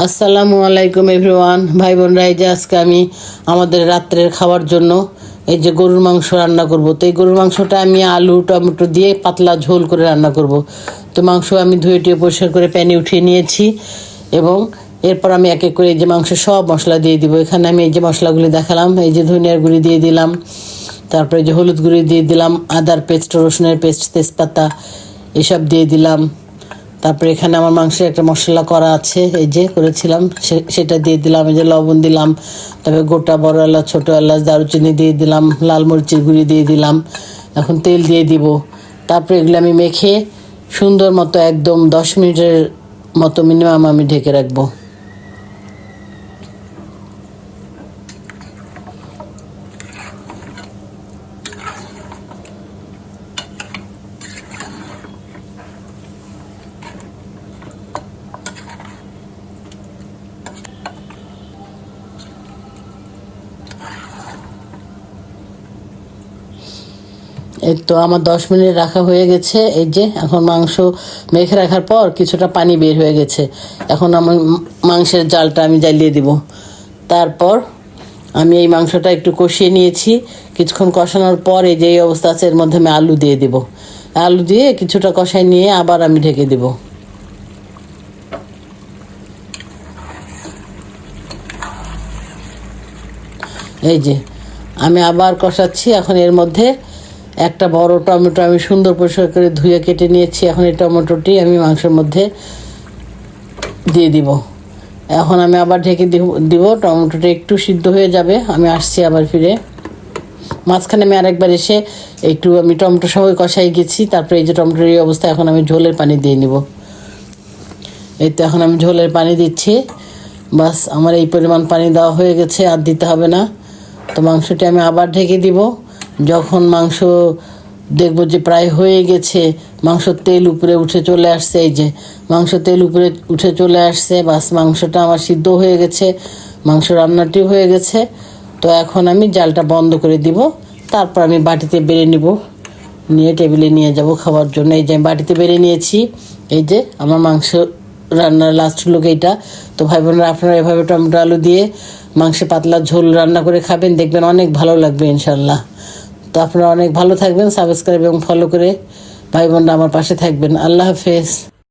আসসালামু আলাইকুম এভরিওয়ান, ভাই বোনরা। এই যে আজকে আমি আমাদের রাত্রের খাওয়ার জন্য এই যে গরুর মাংস রান্না করব। তো এই গরুর মাংসটা আমি আলু টমেটো দিয়ে পাতলা ঝোল করে রান্না করব। তো মাংস আমি ধুয়ে টুয়ে পরিষ্কার করে প্যানে উঠিয়ে নিয়েছি এবং এরপর আমি এক এক করে এই যে মাংস সব মশলা দিয়ে দিব। এখানে আমি এই যে মশলাগুলি দেখালাম, এই যে ধনিয়ার গুঁড়ি দিয়ে দিলাম, তারপরে যে হলুদ গুঁড়ি দিয়ে দিলাম, আদার পেস্ট, রসুনের পেস্ট, তেজপাতা এসব দিয়ে দিলাম। তারপরে এখানে আমার মাংসের একটা মশলা করা আছে, এই যে করেছিলাম সেটা দিয়ে দিলাম। এই যে লবণ দিলাম, তারপরে গোটা বড় এলাচ, ছোটো এলাচ, দারুচিনি দিয়ে দিলাম, লাল মরিচের গুঁড়ি দিয়ে দিলাম। এখন তেল দিয়ে দিব। তারপরে এগুলো আমি মেখে সুন্দর মতো একদম 10 মিনিটের মতো মিনিমাম আমি ঢেকে রাখবো। এই তো আমার 10 মিনিট রাখা হয়ে গেছে। এই যে এখন মাংস মেখে রাখার পর কিছুটা পানি বের হয়ে গেছে। এখন আমার মাংসের জালটা আমি জ্বালিয়ে দিব। তারপর আমি এই মাংসটা একটু কষিয়ে নিয়েছি। কিছুক্ষণ কষানোর পর এই যে এই অবস্থা আছে, এর মধ্যে আমি আলু দিয়ে দিব। আলু দিয়ে কিছুটা কষাই নিয়ে আবার আমি ঢেকে দিব। এই যে আমি আবার কষাচ্ছি। এখন এর মধ্যে একটা বড় টমেটো আমি সুন্দর পরিষ্কার করে ধুয়ে কেটে নিয়েছি। এখন এই টমেটোটি আমি মাংসের মধ্যে দিয়ে দিব। এখন আমি আবার ঢেকে দিব। টমেটোটা একটু সিদ্ধ হয়ে যাবে, আমি আসছি আবার ফিরে। মাঝখানে আমি আরেকবার এসে একটু আমি টমেটো সহ কষাই গেছি। তারপরে এই যে টমেটোর এই অবস্থা, এখন আমি ঝোলের পানি দিয়ে নিব। এই তো এখন আমি ঝোলের পানি দিচ্ছি। বাস আমার এই পরিমাণ পানি দেওয়া হয়ে গেছে, আর দিতে হবে না। তো মাংসটি আমি আবার ঢেকে দিব। যখন মাংস দেখব যে প্রায় হয়ে গেছে, মাংস তেল উপরে উঠে চলে আসছে, এই যে মাংস তেল উপরে উঠে চলে আসছে, বাস মাংসটা আমার সিদ্ধ হয়ে গেছে, মাংস রান্নাটি হয়ে গেছে। তো এখন আমি জালটা বন্ধ করে দিব। তারপর আমি বাটিতে বেড়ে নিব, নিয়ে টেবিলে নিয়ে যাব খাওয়ার জন্য। এই যে আমি বাটিতে বেড়ে নিয়েছি। এই যে আমার মাংস রান্নার লাস্ট লুক এইটা। তো ভাই বোনেরা, আপনারা এভাবে টমেটো আলু দিয়ে মাংসে পাতলা ঝোল রান্না করে খাবেন, দেখবেন অনেক ভালো লাগবে ইনশাল্লাহ। তো আপনারা অনেক ভালো থাকবেন, সাবস্ক্রাইব এবং ফলো করে ভাই বোনরা আমার পাশে থাকবেন। আল্লাহ হাফেজ।